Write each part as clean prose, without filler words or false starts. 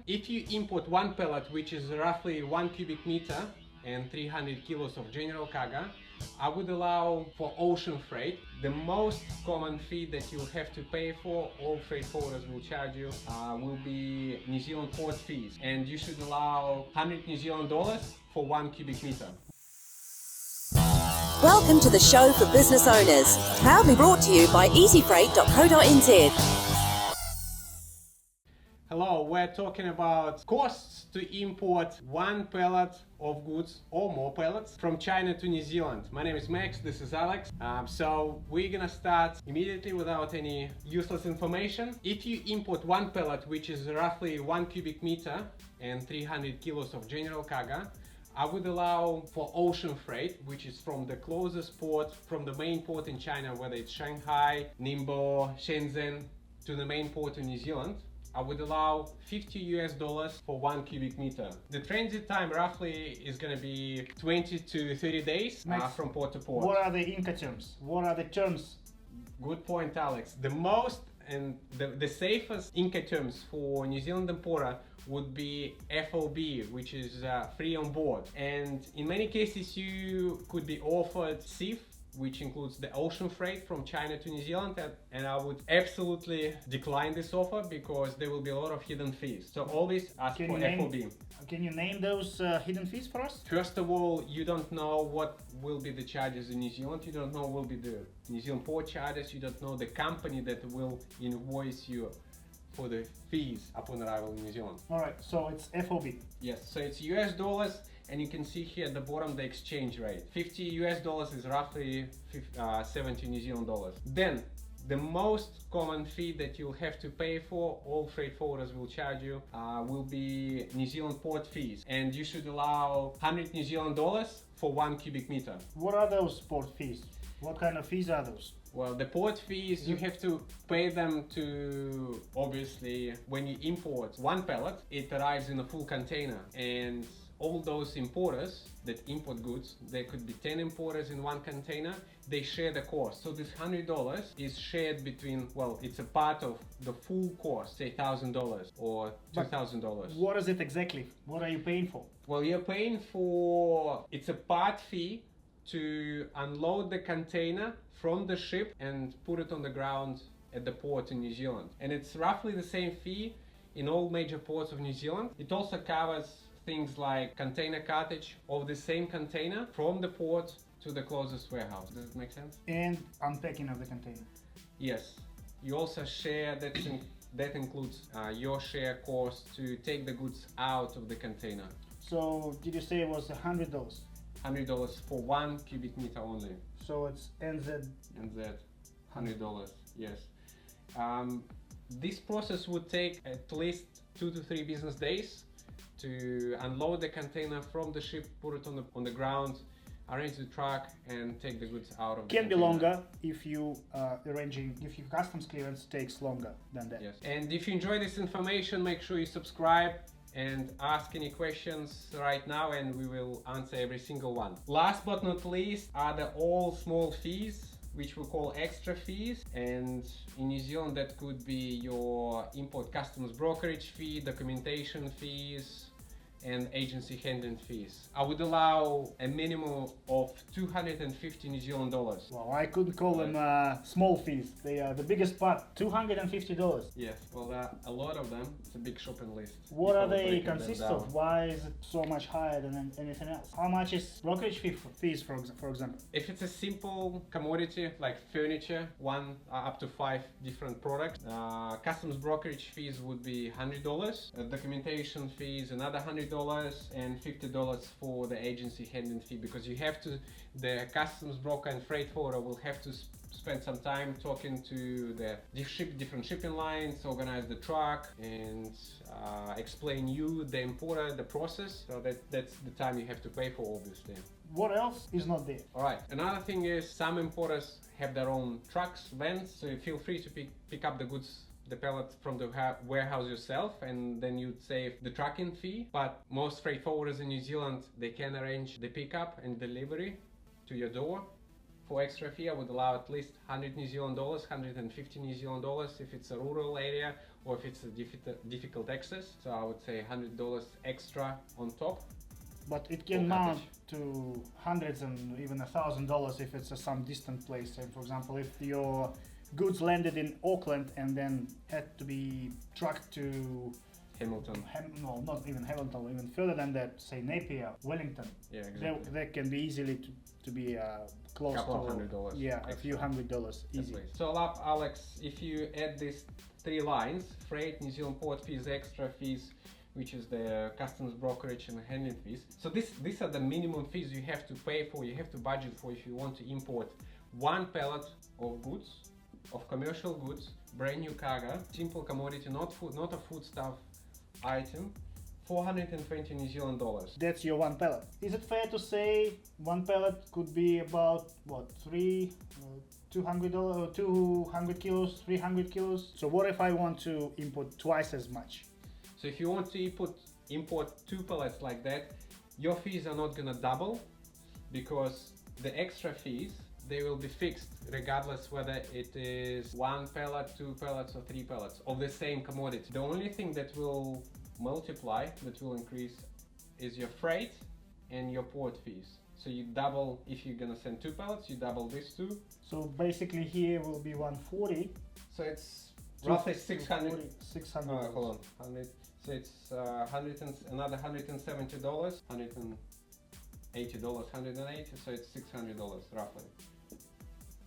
If you import one pallet, which is roughly 1 cubic meter and 300 kilos of general cargo, I would allow for ocean freight. The most common fee that you'll have to pay for, all freight forwarders will charge you, will be New Zealand port fees. And you should allow 100 New Zealand dollars for 1 cubic meter. Welcome to the show for business owners, proudly brought to you by easyfreight.co.nz. Hello, we're talking about costs to import one pallet of goods or more pallets from China to New Zealand. My name is Max, this is Alex. So we're gonna start immediately without any useless information. If you import one pallet, which is roughly 1 cubic meter and 300 kilos of general cargo, I would allow for ocean freight, which is from the closest port, from the main port in China, whether it's Shanghai, Ningbo, Shenzhen, to the main port in New Zealand. I would allow $50 for 1 cubic meter. The transit time roughly is going to be 20 to 30 days from port to port. What are the incoterms? What are the terms? Good point, Alex. The most and the safest incoterms for New Zealand importer would be FOB, which is free on board. And in many cases, you could be offered CIF, which includes the ocean freight from China to New Zealand, and I would absolutely decline this offer because there will be a lot of hidden fees. So always ask for FOB. Can you name those hidden fees for us? First of all, you don't know what will be the charges in New Zealand. You don't know what will be the New Zealand port charges. You don't know the company that will invoice you for the fees upon arrival in New Zealand. All right, so it's FOB. Yes, so it's US dollars. And you can see here at the bottom the exchange rate. $50 is roughly 70 New Zealand dollars. Then the most common fee that you'll have to pay for, all freight forwarders will charge you, will be New Zealand port fees. And you should allow 100 New Zealand dollars for 1 cubic meter. What are those port fees? What kind of fees are those? Well, the port fees, you have to pay them to, obviously, when you import one pallet, it arrives in a full container. And all those importers that import goods, there could be 10 importers in one container, they share the cost. So this $100 is shared between, well, it's a part of the full cost, say $1,000 or $2,000. What is it exactly? What are you paying for? Well, you're paying for, it's a part fee to unload the container from the ship and put it on the ground at the port in New Zealand. And it's roughly the same fee in all major ports of New Zealand. It also covers things like container cartage of the same container from the port to the closest warehouse. Does it make sense? And unpacking of the container. Yes. You also share, that includes your share cost to take the goods out of the container. So did you say it was $100? $100 for 1 cubic meter only. So it's NZ. NZ, $100, yes. This process would take at least 2 to 3 business days to unload the container from the ship, put it on the ground, arrange the truck, and take the goods out of the container. Can be longer if you if your customs clearance takes longer than that. Yes. And if you enjoy this information, make sure you subscribe and ask any questions right now, and we will answer every single one. Last but not least are the all small fees, which we call extra fees. And in New Zealand, that could be your import customs brokerage fee, documentation fees, and agency handling fees. I would allow a minimum of 250 New Zealand dollars. Well, I couldn't call them small fees. They are the biggest part, $250. Yes, well, a lot of them. It's a big shopping list. What are they consist of? Why is it so much higher than anything else? How much is brokerage fees, for example? If it's a simple commodity like furniture, up to 5 different products, customs brokerage fees would be $100. Documentation fees another $100, and $50 for the agency handling fee, because you have to, the customs broker and freight forwarder will have to spend some time talking to the different shipping lines, organize the truck, and explain you, the importer, the process. So that's the time you have to pay for, obviously. What else is not there? All right. Another thing is some importers have their own trucks, vans, so you feel free to pick up the goods, the pallets from the warehouse yourself, and then you'd save the trucking fee. But most freight forwarders in New Zealand, they can arrange the pickup and delivery to your door. For extra fee, I would allow at least 100 New Zealand dollars, 150 New Zealand dollars if it's a rural area, or if it's a difficult access. So I would say $100 extra on top. But it can mount to hundreds and even $1,000 if it's some distant place. And for example, if your goods landed in Auckland and then had to be trucked to Hamilton. No, not even Hamilton, even further than that, say Napier, Wellington. Yeah, exactly. They can be easily to be close Couple to of $100. yeah, extra. a few $100 easy. So Alex, if you add these 3 lines, freight, New Zealand port fees, extra fees, which is the customs brokerage and handling fees. So these are the minimum fees you have to pay for, you have to budget for if you want to import 1 pallet of goods, of commercial goods, brand new cargo, simple commodity, not food, not a foodstuff item, 420 New Zealand dollars. That's your 1 pallet. Is it fair to say 1 pallet could be about what, $200 kilos, 300 kilos? So what if I want to import twice as much? So if you want to import 2 pallets like that, your fees are not gonna double, because the extra fees, they will be fixed regardless whether it is 1 pallet, 2 pallets or 3 pallets of the same commodity. The only thing that will multiply, that will increase, is your freight and your port fees. So you double, if you're gonna send 2 pallets, you double these 2. So basically here will be 140. So it's roughly 600. 600. Hold on, 100. So it's another $170, $180, 180. So it's $600 roughly.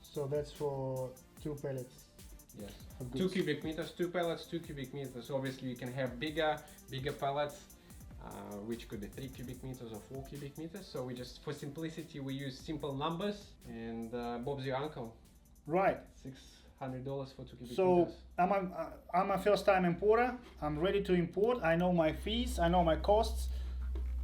So that's for 2 pallets. Yes. 2 cubic meters, 2 pallets, 2 cubic meters. Obviously, you can have bigger pallets, which could be 3 cubic meters or 4 cubic meters. So we just, for simplicity, we use simple numbers. And Bob's your uncle. Right. $600 for 2 cubic So meters. I'm a first-time importer. I'm ready to import. I know my fees. I know my costs.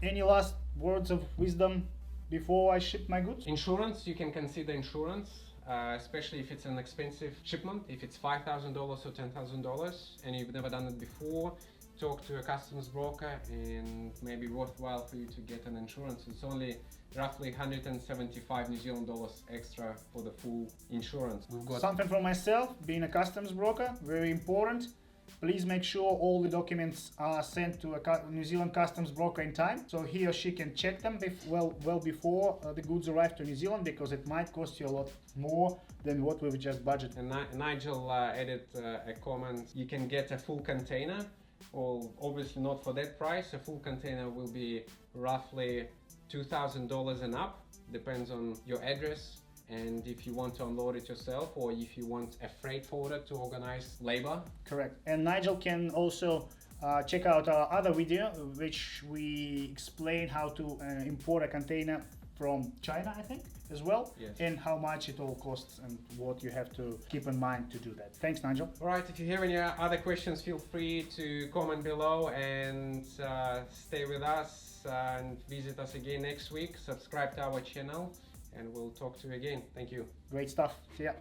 Any last words of wisdom before I ship my goods? Insurance, you can consider insurance. Especially if it's an expensive shipment, if it's $5,000 or $10,000 and you've never done it before, talk to a customs broker, and maybe worthwhile for you to get an insurance. It's only roughly 175 New Zealand dollars extra for the full insurance. We've got something from myself, being a customs broker, very important. Please make sure all the documents are sent to a New Zealand customs broker in time, so he or she can check them well before the goods arrive to New Zealand, because it might cost you a lot more than what we've just budgeted. And Nigel added a comment, you can get a full container, or obviously not for that price. A full container will be roughly $2,000 and up, depends on your address, and if you want to unload it yourself, or if you want a freight forwarder to organize labor. Correct. And Nigel can also check out our other video, which we explain how to import a container from China, I think, as well. Yes. And how much it all costs and what you have to keep in mind to do that. Thanks, Nigel. All right, if you have any other questions, feel free to comment below, and stay with us and visit us again next week. Subscribe to our channel, and we'll talk to you again. Thank you. Great stuff. See ya.